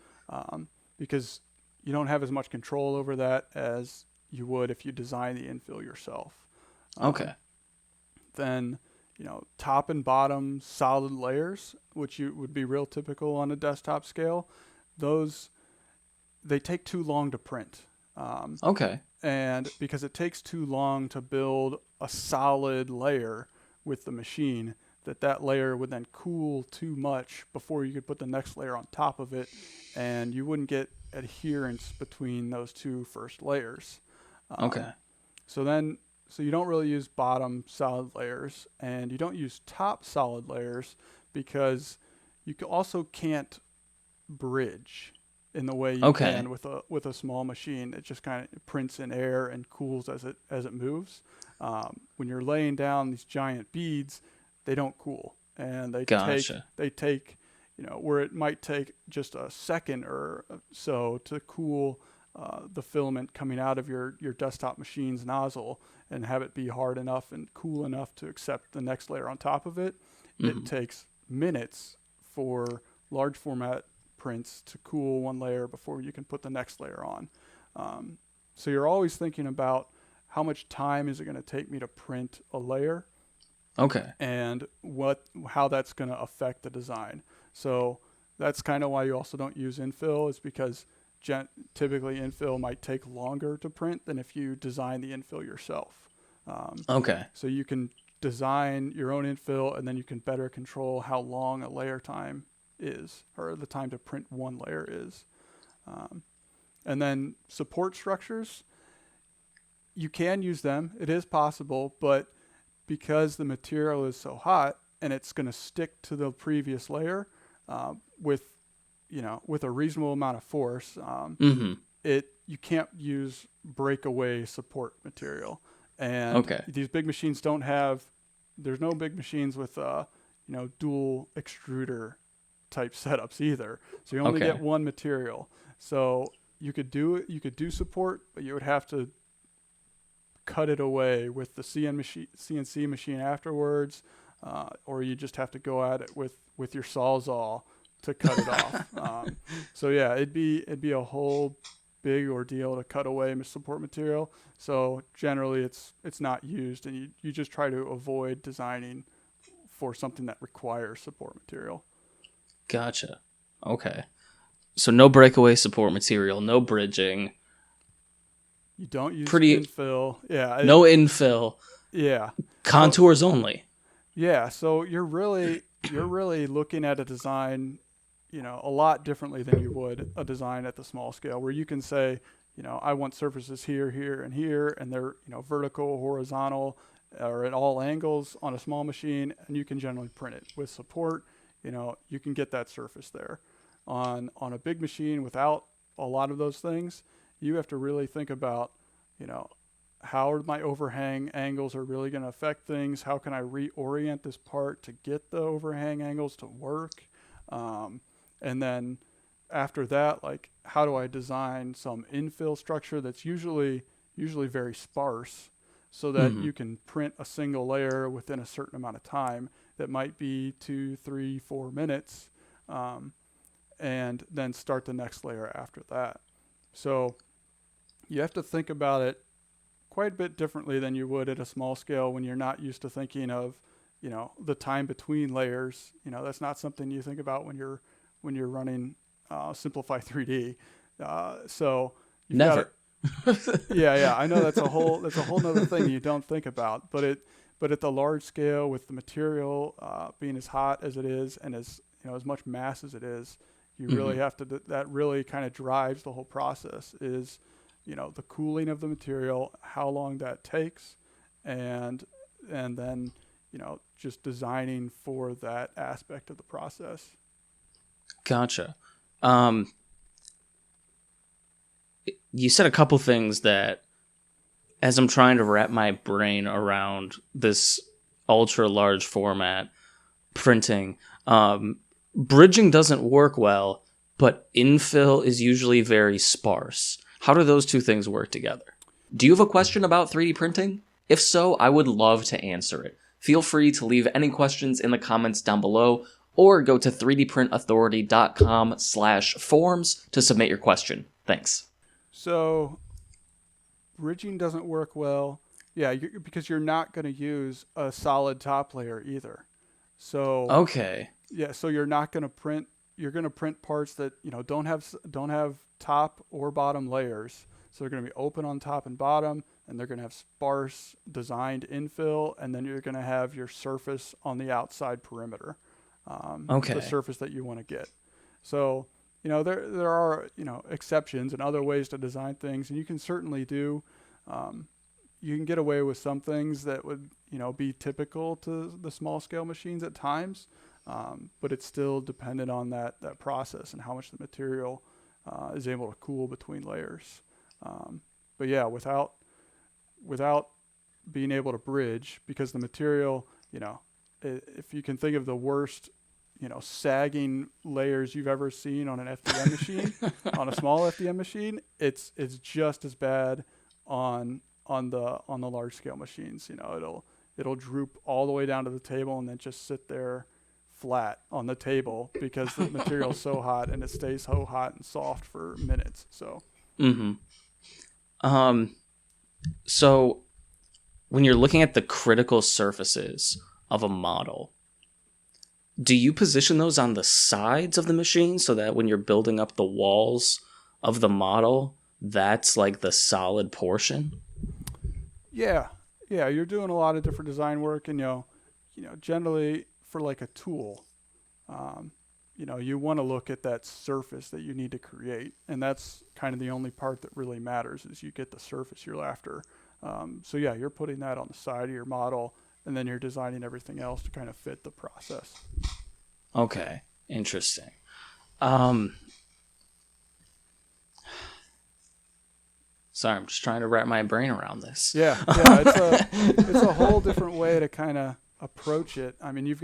[SPEAKER 1] because you don't have as much control over that as you would if you design the infill yourself. Then, top and bottom solid layers, which would be real typical on a desktop scale, they take too long to print. And because it takes too long to build a solid layer with the machine, that layer would then cool too much before you could put the next layer on top of it, and you wouldn't get adherence between those two first layers. So you don't really use bottom solid layers, and you don't use top solid layers because you also can't bridge in the way you can with a small machine. It just kind of prints in air and cools as it moves. When you're laying down these giant beads, they don't cool, and they take where it might take just a second or so to cool the filament coming out of your desktop machine's nozzle and have it be hard enough and cool enough to accept the next layer on top of it. It takes minutes for large format prints to cool one layer before you can put the next layer on. So you're always thinking about how much time is it going to take me to print a layer, and how that's going to affect the design. So that's kind of why you also don't use infill, is because typically infill might take longer to print than if you design the infill yourself. So you can design your own infill, and then you can better control how long a layer time is, or the time to print one layer is. And then support structures, you can use them. It is possible, but because the material is so hot and it's going to stick to the previous layer with a reasonable amount of force, you can't use breakaway support material. And these big machines there's no big machines with dual extruder type setups either. So you only get one material. So you could do support, but you would have to cut it away with the CNC machine afterwards, or you just have to go at it with your Sawzall to cut it off. So yeah, it'd be a whole big ordeal to cut away support material. So generally it's not used, and you just try to avoid designing for something that requires support material.
[SPEAKER 2] Gotcha. Okay. So no breakaway support material, no bridging.
[SPEAKER 1] You don't use infill. Yeah.
[SPEAKER 2] No infill.
[SPEAKER 1] Yeah.
[SPEAKER 2] Contours only.
[SPEAKER 1] Yeah. So you're really looking at a design, a lot differently than you would a design at the small scale, where you can say, I want surfaces here, here, and here, and they're, vertical, horizontal, or at all angles on a small machine, and you can generally print it with support. You can get that surface there. On a big machine without a lot of those things, you have to really think about, how are my overhang angles are really going to affect things? How can I reorient this part to get the overhang angles to work? And then after that, like, how do I design some infill structure that's usually very sparse, so that you can print a single layer within a certain amount of time that might be 2, 3, 4 minutes, and then start the next layer after that. So you have to think about it quite a bit differently than you would at a small scale when you're not used to thinking of, the time between layers. That's not something you think about when you're running Simplify 3D. So you've
[SPEAKER 2] never.
[SPEAKER 1] Yeah. I know that's a whole nother thing you don't think about. But at the large scale, with the material being as hot as it is, and as much mass as it is, you really have to. That really kind of drives the whole process. Is the cooling of the material, how long that takes, and then just designing for that aspect of the process.
[SPEAKER 2] Gotcha. You said a couple things that, as I'm trying to wrap my brain around this ultra large format printing, bridging doesn't work well, but infill is usually very sparse. How do those two things work together? Do you have a question about 3D printing? If so, I would love to answer it. Feel free to leave any questions in the comments down below, or go to 3dprintauthority.com/forms to submit your question. Thanks.
[SPEAKER 1] So bridging doesn't work well. Yeah, because you're not going to use a solid top layer either. So
[SPEAKER 2] okay.
[SPEAKER 1] Yeah, so you're not going to print. You're going to print parts that don't have top or bottom layers. So they're going to be open on top and bottom, and they're going to have sparse designed infill, and then you're going to have your surface on the outside perimeter. The surface that you want to get. So there are exceptions and other ways to design things, and you can certainly do. You can get away with some things that would be typical to the small scale machines at times, but it's still dependent on that process and how much the material is able to cool between layers. But yeah, without being able to bridge, because the material, if you can think of the worst, sagging layers you've ever seen on an FDM machine, on a small FDM machine, it's just as bad on the large scale machines. It'll droop all the way down to the table and then just sit there flat on the table because the material's so hot, and it stays so hot and soft for minutes. So.
[SPEAKER 2] So when you're looking at the critical surfaces of a model, do you position those on the sides of the machine so that when you're building up the walls of the model, that's like the solid portion?
[SPEAKER 1] Yeah, you're doing a lot of different design work, and generally for like a tool, you want to look at that surface that you need to create, and that's kind of the only part that really matters, is you get the surface you're after. So yeah, you're putting that on the side of your model, and then you're designing everything else to kind of fit the process.
[SPEAKER 2] Okay, interesting. Sorry, I'm just trying to wrap my brain around this.
[SPEAKER 1] Yeah, it's a whole different way to kind of approach it. I mean,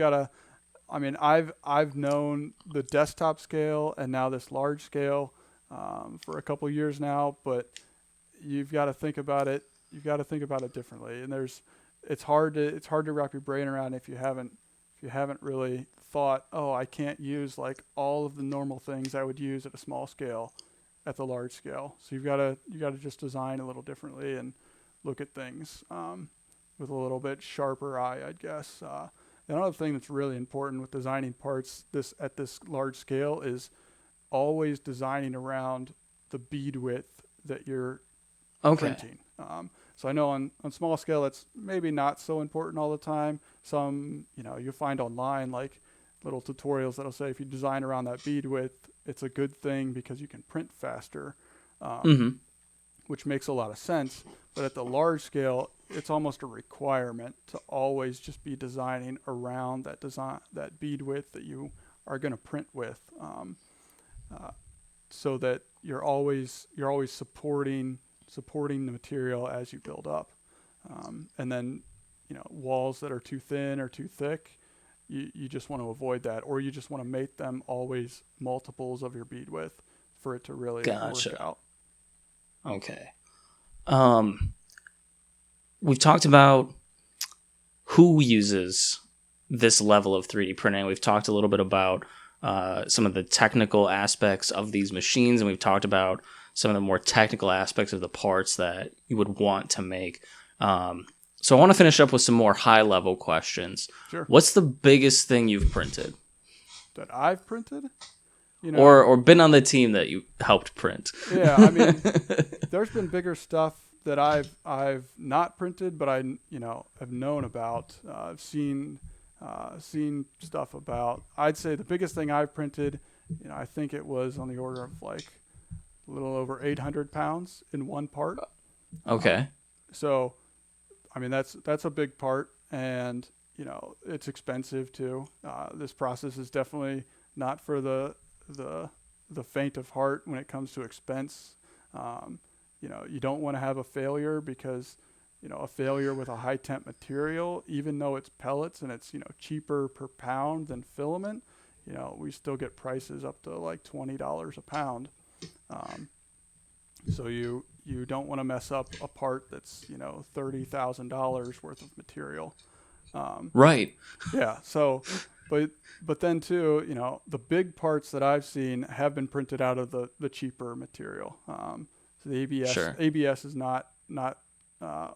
[SPEAKER 1] I've known the desktop scale and now this large scale for a couple years now, but you've got to think about it. You've got to think about it differently, and it's hard to wrap your brain around if you haven't really thought, I can't use like all of the normal things I would use at a small scale at the large scale. So you gotta just design a little differently and look at things with a little bit sharper eye, I guess. Another thing that's really important with designing parts at this large scale is always designing around the bead width that you're printing. So I know on small scale that's maybe not so important all the time. Some, you find online like little tutorials that'll say if you design around that bead width, it's a good thing because you can print faster, which makes a lot of sense. But at the large scale, it's almost a requirement to always just be designing around that bead width that you are going to print with, so that you're always supporting the material as you build up. And then, walls that are too thin or too thick, you just want to avoid that, or you just want to make them always multiples of your bead width for it to really work out.
[SPEAKER 2] Okay. We've talked about who uses this level of 3D printing. We've talked a little bit about some of the technical aspects of these machines, and we've talked about some of the more technical aspects of the parts that you would want to make. So I want to finish up with some more high-level questions.
[SPEAKER 1] Sure.
[SPEAKER 2] What's the biggest thing you've printed?
[SPEAKER 1] That I've printed?
[SPEAKER 2] Or been on the team that you helped print?
[SPEAKER 1] Yeah, I mean, there's been bigger stuff that I've not printed, but I have known about. I've seen stuff about. I'd say the biggest thing I've printed, I think it was on the order of like a little over 800 pounds in one part.
[SPEAKER 2] Okay.
[SPEAKER 1] So, I mean, that's a big part, and it's expensive too. This process is definitely not for the faint of heart when it comes to expense. You don't want to have a failure because, a failure with a high temp material, even though it's pellets and it's, cheaper per pound than filament, we still get prices up to like $20 a pound. So you don't want to mess up a part that's, $30,000 worth of material.
[SPEAKER 2] Right.
[SPEAKER 1] Yeah. So, but then too, the big parts that I've seen have been printed out of the cheaper material. So the ABS,
[SPEAKER 2] Sure.
[SPEAKER 1] ABS is not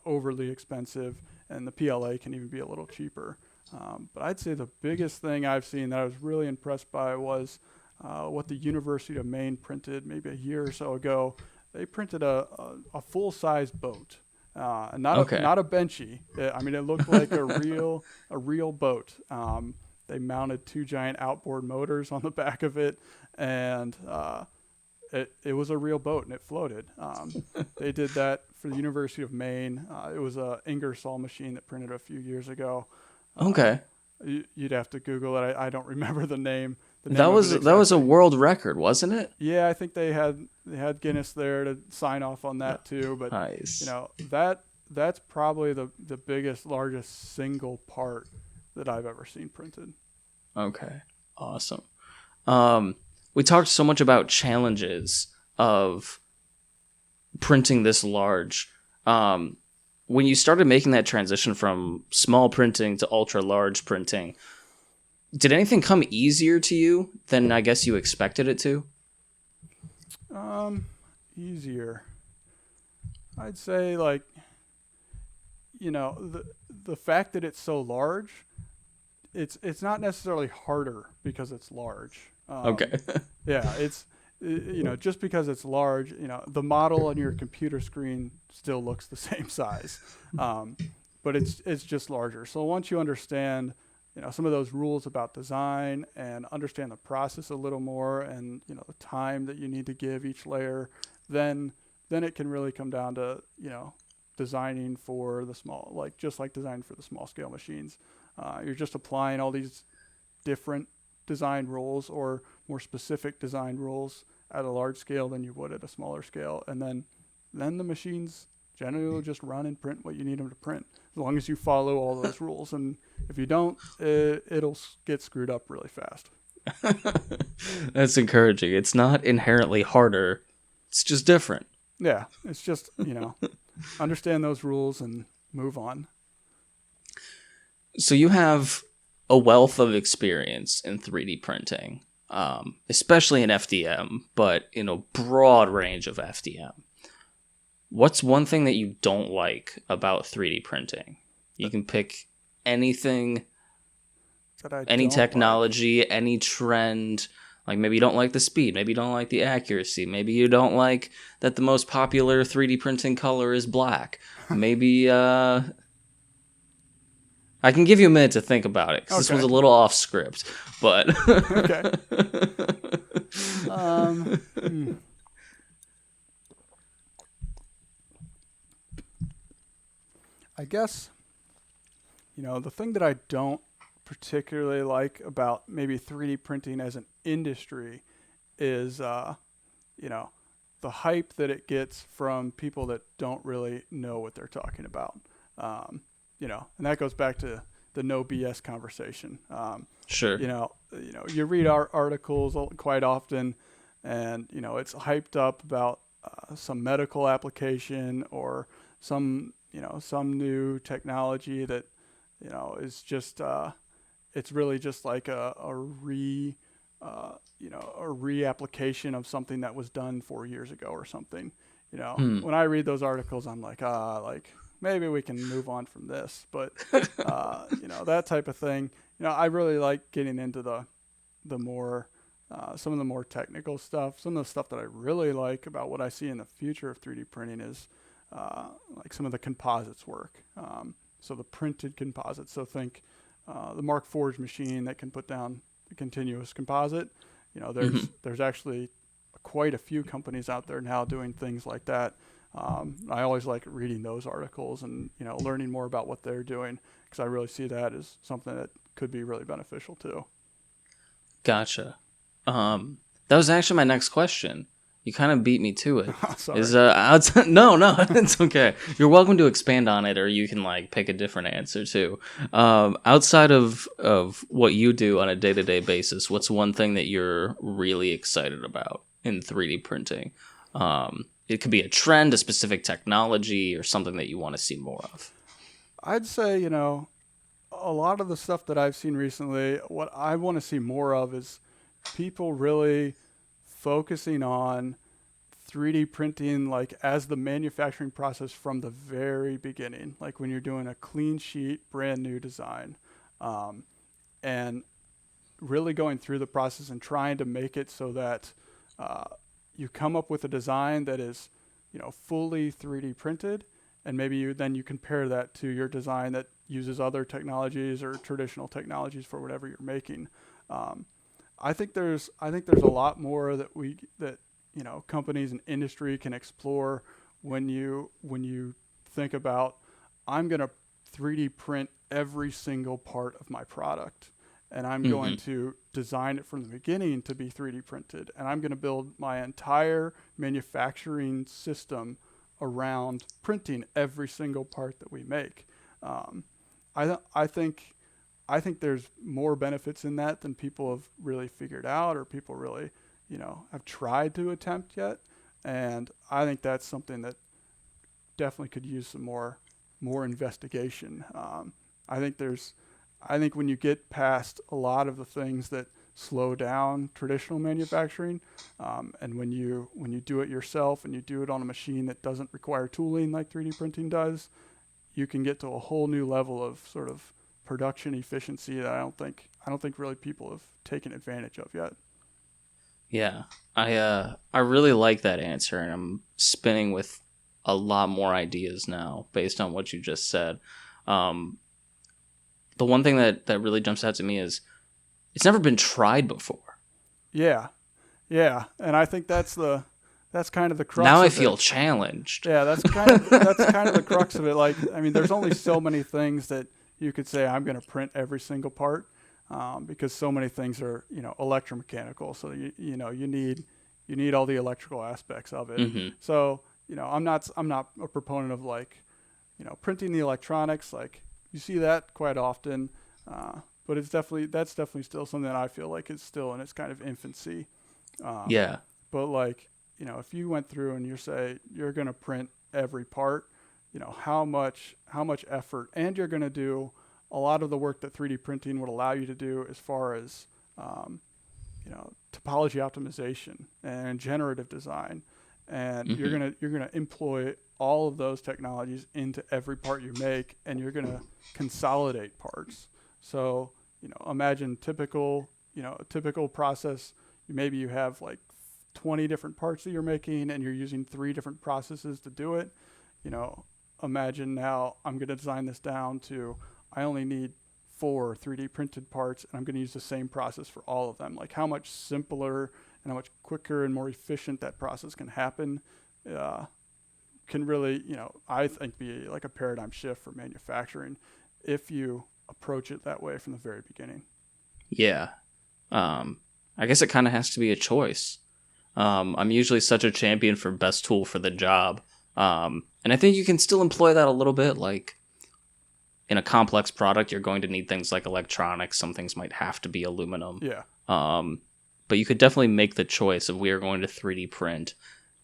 [SPEAKER 1] overly expensive, and the PLA can even be a little cheaper. But I'd say the biggest thing I've seen that I was really impressed by was what the University of Maine printed maybe a year or so ago. They printed a full-size boat, and not a benchy. It looked like a real boat. They mounted 2 giant outboard motors on the back of it, and it was a real boat, and it floated. They did that for the University of Maine. It was a Ingersoll machine that printed a few years ago.
[SPEAKER 2] Okay.
[SPEAKER 1] You'd have to Google it. I don't remember the name.
[SPEAKER 2] That was a world record, wasn't it?
[SPEAKER 1] Yeah, I think they had Guinness there to sign off on that too. But
[SPEAKER 2] nice.
[SPEAKER 1] That's probably the biggest, largest single part that I've ever seen printed.
[SPEAKER 2] Okay, awesome. We talked so much about challenges of printing this large. When you started making that transition from small printing to ultra large printing, did anything come easier to you than I guess you expected it to?
[SPEAKER 1] Easier. I'd say the fact that it's so large, it's not necessarily harder because it's large.
[SPEAKER 2] Okay.
[SPEAKER 1] Yeah, it's just because it's large, the model on your computer screen still looks the same size, but it's just larger. So once you understand, some of those rules about design and understand the process a little more, and the time that you need to give each layer, then it can really come down to designing for the small, just like design for the small scale machines. You're just applying all these different design rules or more specific design rules at a large scale than you would at a smaller scale, and then the machines generally will just run and print what you need them to print, as long as you follow all those rules. And if you don't, it'll get screwed up really fast.
[SPEAKER 2] That's encouraging. It's not inherently harder, it's just different.
[SPEAKER 1] Yeah, it's just understand those rules and move on.
[SPEAKER 2] So you have a wealth of experience in 3D printing. especially in FDM, but in a broad range of FDM. What's one thing that you don't like about 3D printing? You can pick anything, any technology, any trend. Like maybe you don't like the speed, maybe you don't like the accuracy, maybe you don't like that the most popular 3D printing color is black. Maybe I can give you a minute to think about it, because this was a little off script, but...
[SPEAKER 1] Okay. I guess, the thing that I don't particularly like about maybe 3D printing as an industry is, the hype that it gets from people that don't really know what they're talking about. And that goes back to the no BS conversation.
[SPEAKER 2] Sure.
[SPEAKER 1] You read our articles quite often, and it's hyped up about some medical application or some new technology that is just it's really just like a reapplication of something that was done 4 years ago or something. When I read those articles, I'm like maybe we can move on from this, but that type of thing. I really like getting into the more some of the more technical stuff. Some of the stuff that I really like about what I see in the future of 3D printing is like some of the composites work. So the printed composites. So think the Mark Forge machine that can put down the continuous composite. There's actually quite a few companies out there now doing things like that. I always like reading those articles and learning more about what they're doing, because I really see that as something that could be really beneficial too.
[SPEAKER 2] Gotcha. That was actually my next question. You kind of beat me to it.
[SPEAKER 1] Sorry.
[SPEAKER 2] No, it's okay. You're welcome to expand on it, or you can pick a different answer too. Outside of what you do on a day-to-day basis, what's one thing that you're really excited about in 3D printing? It could be a trend, a specific technology, or something that you want to see more of.
[SPEAKER 1] I'd say, a lot of the stuff that I've seen recently, what I want to see more of is people really focusing on 3D printing as the manufacturing process from the very beginning, like when you're doing a clean sheet, brand new design, and really going through the process and trying to make it so that you come up with a design that is, fully 3D printed, and maybe you compare that to your design that uses other technologies or traditional technologies for whatever you're making. I think there's a lot more that companies and industry can explore when you think about, I'm going to 3D print every single part of my product, and I'm going to design it from the beginning to be 3D printed, and I'm going to build my entire manufacturing system around printing every single part that we make. I think there's more benefits in that than people have really figured out, or people really have tried to attempt yet. And I think that's something that definitely could use some more investigation. I think when you get past a lot of the things that slow down traditional manufacturing, and when you do it yourself and you do it on a machine that doesn't require tooling like 3D printing does, you can get to a whole new level of sort of production efficiency that I don't think really people have taken advantage of yet.
[SPEAKER 2] Yeah, I really like that answer, and I'm spinning with a lot more ideas now based on what you just said. The one thing that really jumps out to me is it's never been tried before.
[SPEAKER 1] Yeah, and I think that's kind of the crux.
[SPEAKER 2] Now
[SPEAKER 1] I
[SPEAKER 2] feel challenged.
[SPEAKER 1] Yeah, that's kind of the crux of it. There's only so many things that you could say I'm going to print every single part, because so many things are electromechanical. So you need all the electrical aspects of it.
[SPEAKER 2] Mm-hmm.
[SPEAKER 1] So I'm not a proponent of printing the electronics. You see that quite often, but that's definitely still something that I feel like is still in its kind of infancy.
[SPEAKER 2] Yeah.
[SPEAKER 1] But if you went through and you're going to print every part, how much effort, and you're going to do a lot of the work that 3D printing would allow you to do as far as topology optimization and generative design, and
[SPEAKER 2] Mm-hmm.
[SPEAKER 1] you're gonna employ all of those technologies into every part you make, and you're gonna consolidate parts. So imagine a typical process. Maybe you have like 20 different parts that you're making, and you're using 3 different processes to do it. You know, Imagine now I'm going to design this down to I only need 4 3D printed parts, and I'm going to use the same process for all of them. Like how much simpler and how much quicker and more efficient that process can happen uh, can really, I think be like a paradigm shift for manufacturing if you approach it that way from the very beginning.
[SPEAKER 2] Yeah. I guess it kind of has to be a choice. I'm usually such a champion for best tool for the job. And I think you can still employ that a little bit. Like in a complex product, you're going to need things like electronics. Some things might have to be aluminum.
[SPEAKER 1] Yeah.
[SPEAKER 2] But you could definitely make the choice of we are going to 3D print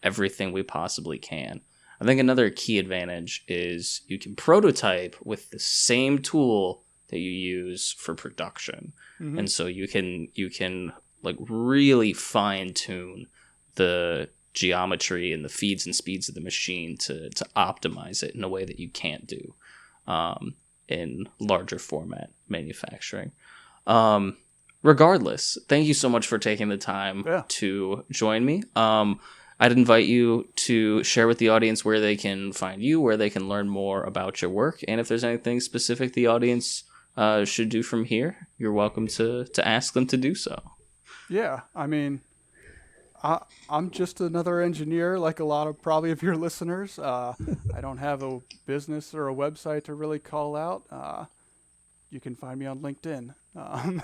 [SPEAKER 2] everything we possibly can. I think another key advantage is you can prototype with the same tool that you use for production.
[SPEAKER 1] Mm-hmm.
[SPEAKER 2] And so you can like really fine tune the geometry and the feeds and speeds of the machine to optimize it in a way that you can't do in larger format manufacturing. Regardless, thank you so much for taking the time to join me. I'd invite you to share with the audience where they can find you, where they can learn more about your work, and if there's anything specific the audience should do from here, you're welcome to ask them to do so.
[SPEAKER 1] Yeah, I mean, I'm just another engineer like a lot of probably of your listeners. I don't have a business or a website to really call out. You can find me on LinkedIn. I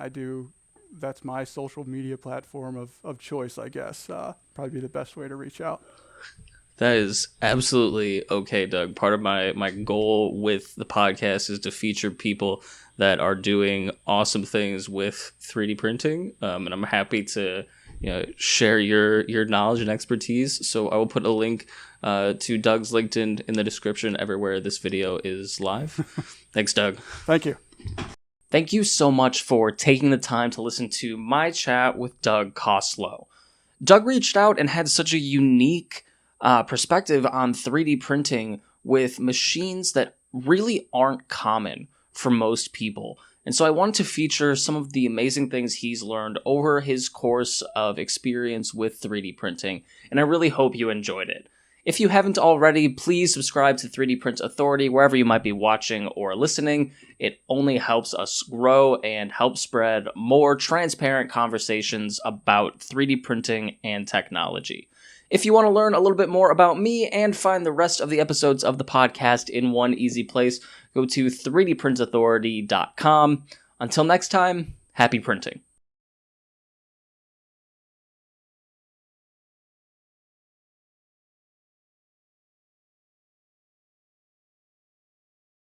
[SPEAKER 1] do. That's my social media platform of choice, I guess. Probably be the best way to reach out.
[SPEAKER 2] That is absolutely okay, Doug. Part of my goal with the podcast is to feature people that are doing awesome things with 3D printing, and I'm happy to share your knowledge and expertise. So I will put a link to Doug's LinkedIn in the description everywhere this video is live. Thanks, Doug.
[SPEAKER 1] Thank you.
[SPEAKER 2] Thank you so much for taking the time to listen to my chat with Doug Costlow. Doug reached out and had such a unique perspective on 3D printing with machines that really aren't common for most people. And so I wanted to feature some of the amazing things he's learned over his course of experience with 3D printing, and I really hope you enjoyed it. If you haven't already, please subscribe to 3D Print Authority wherever you might be watching or listening. It only helps us grow and help spread more transparent conversations about 3D printing and technology. If you want to learn a little bit more about me and find the rest of the episodes of the podcast in one easy place, go to 3dprintauthority.com. Until next time, happy printing.